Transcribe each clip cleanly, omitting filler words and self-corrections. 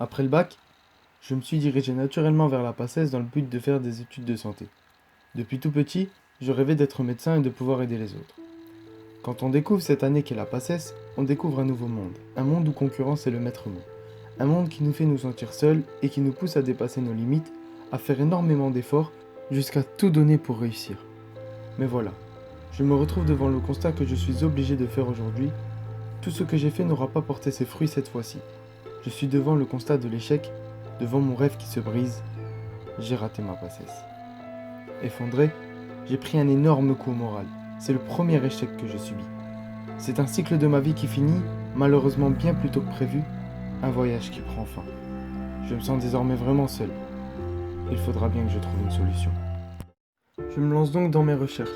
Après le bac, je me suis dirigé naturellement vers la PACES dans le but de faire des études de santé. Depuis tout petit, je rêvais d'être médecin et de pouvoir aider les autres. Quand on découvre cette année qu'est la PACES, on découvre un nouveau monde, un monde où concurrence est le maître mot. Un monde qui nous fait nous sentir seuls et qui nous pousse à dépasser nos limites, à faire énormément d'efforts, jusqu'à tout donner pour réussir. Mais voilà, je me retrouve devant le constat que je suis obligé de faire aujourd'hui. Tout ce que j'ai fait n'aura pas porté ses fruits cette fois-ci. Je suis devant le constat de l'échec, devant mon rêve qui se brise. J'ai raté ma PACES. Effondré, j'ai pris un énorme coup au moral. C'est le premier échec que je subis. C'est un cycle de ma vie qui finit, malheureusement bien plus tôt que prévu, un voyage qui prend fin. Je me sens désormais vraiment seul. Il faudra bien que je trouve une solution. Je me lance donc dans mes recherches.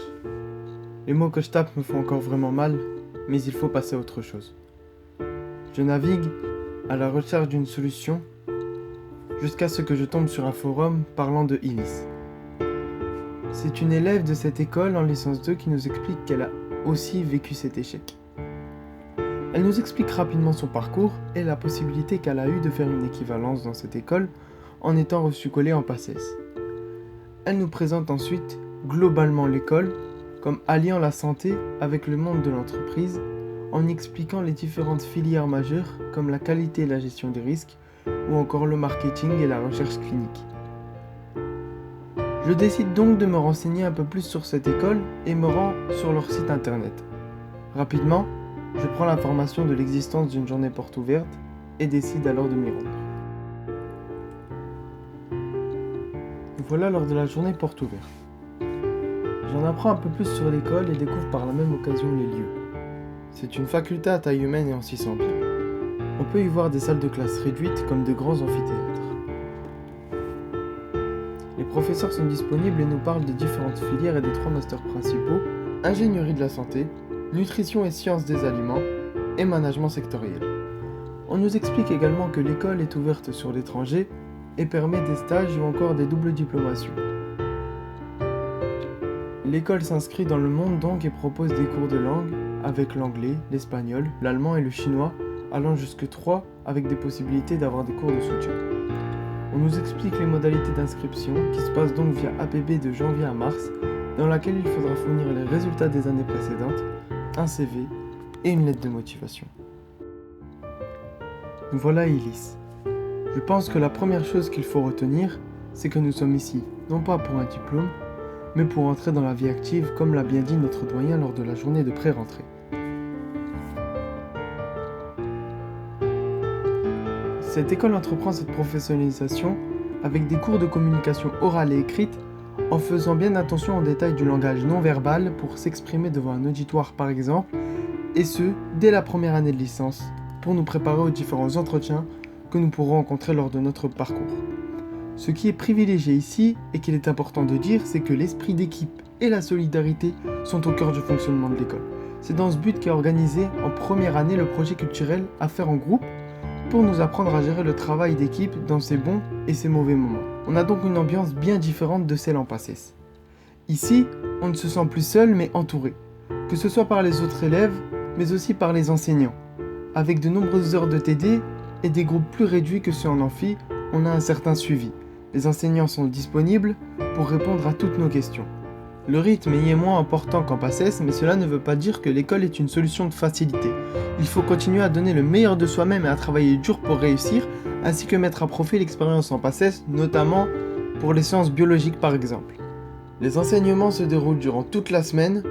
Les mots que je tape me font encore vraiment mal, mais il faut passer à autre chose. Je navigue à la recherche d'une solution jusqu'à ce que je tombe sur un forum parlant de Ilis. C'est une élève de cette école en licence 2 qui nous explique qu'elle a aussi vécu cet échec. Elle nous explique rapidement son parcours et la possibilité qu'elle a eue de faire une équivalence dans cette école en étant reçue collée en PACES. Elle nous présente ensuite globalement l'école comme alliant la santé avec le monde de l'entreprise en expliquant les différentes filières majeures comme la qualité et la gestion des risques ou encore le marketing et la recherche clinique. Je décide donc de me renseigner un peu plus sur cette école et me rends sur leur site internet. Rapidement, je prends l'information de l'existence d'une journée porte ouverte et décide alors de m'y rendre. Voilà lors de la journée porte ouverte. J'en apprends un peu plus sur l'école et découvre par la même occasion les lieux. C'est une faculté à taille humaine et on s'y sent bien. On peut y voir des salles de classe réduites comme de grands amphithéâtres. Les professeurs sont disponibles et nous parlent de différentes filières et des 3 masters principaux, ingénierie de la santé, nutrition et sciences des aliments et management sectoriel. On nous explique également que l'école est ouverte sur l'étranger et permet des stages ou encore des doubles diplomations. L'école s'inscrit dans le monde donc et propose des cours de langue avec l'anglais, l'espagnol, l'allemand et le chinois, allant jusque 3 avec des possibilités d'avoir des cours de soutien. On nous explique les modalités d'inscription qui se passent donc via APB de janvier à mars, dans laquelle il faudra fournir les résultats des années précédentes, un CV et une lettre de motivation. Nous voilà à Ilis. Je pense que la première chose qu'il faut retenir, c'est que nous sommes ici, non pas pour un diplôme, mais pour entrer dans la vie active, comme l'a bien dit notre doyen lors de la journée de pré-rentrée. Cette école entreprend cette professionnalisation avec des cours de communication orale et écrite, en faisant bien attention aux détails du langage non verbal pour s'exprimer devant un auditoire par exemple, et ce, dès la première année de licence, pour nous préparer aux différents entretiens que nous pourrons rencontrer lors de notre parcours. Ce qui est privilégié ici, et qu'il est important de dire, c'est que l'esprit d'équipe et la solidarité sont au cœur du fonctionnement de l'école. C'est dans ce but qu'est organisé en première année le projet culturel à faire en groupe, pour nous apprendre à gérer le travail d'équipe dans ses bons et ses mauvais moments. On a donc une ambiance bien différente de celle en PACES. Ici, on ne se sent plus seul mais entouré, que ce soit par les autres élèves, mais aussi par les enseignants. Avec de nombreuses heures de TD et des groupes plus réduits que ceux en amphi, on a un certain suivi. Les enseignants sont disponibles pour répondre à toutes nos questions. Le rythme y est moins important qu'en PACES, mais cela ne veut pas dire que l'école est une solution de facilité. Il faut continuer à donner le meilleur de soi-même et à travailler dur pour réussir, ainsi que mettre à profit l'expérience en PACES, notamment pour les sciences biologiques par exemple. Les enseignements se déroulent durant toute la semaine,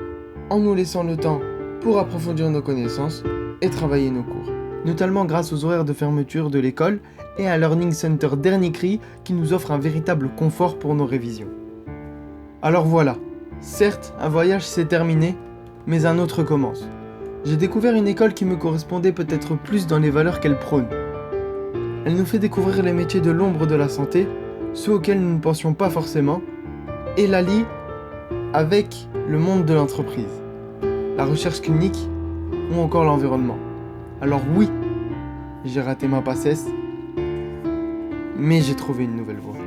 en nous laissant le temps pour approfondir nos connaissances et travailler nos cours, notamment grâce aux horaires de fermeture de l'école et à un Learning Center dernier cri qui nous offre un véritable confort pour nos révisions. Alors voilà. Certes, un voyage s'est terminé, mais un autre commence. J'ai découvert une école qui me correspondait peut-être plus dans les valeurs qu'elle prône. Elle nous fait découvrir les métiers de l'ombre de la santé, ceux auxquels nous ne pensions pas forcément, et la lie avec le monde de l'entreprise, la recherche clinique ou encore l'environnement. Alors oui, j'ai raté ma PACES, mais j'ai trouvé une nouvelle voie.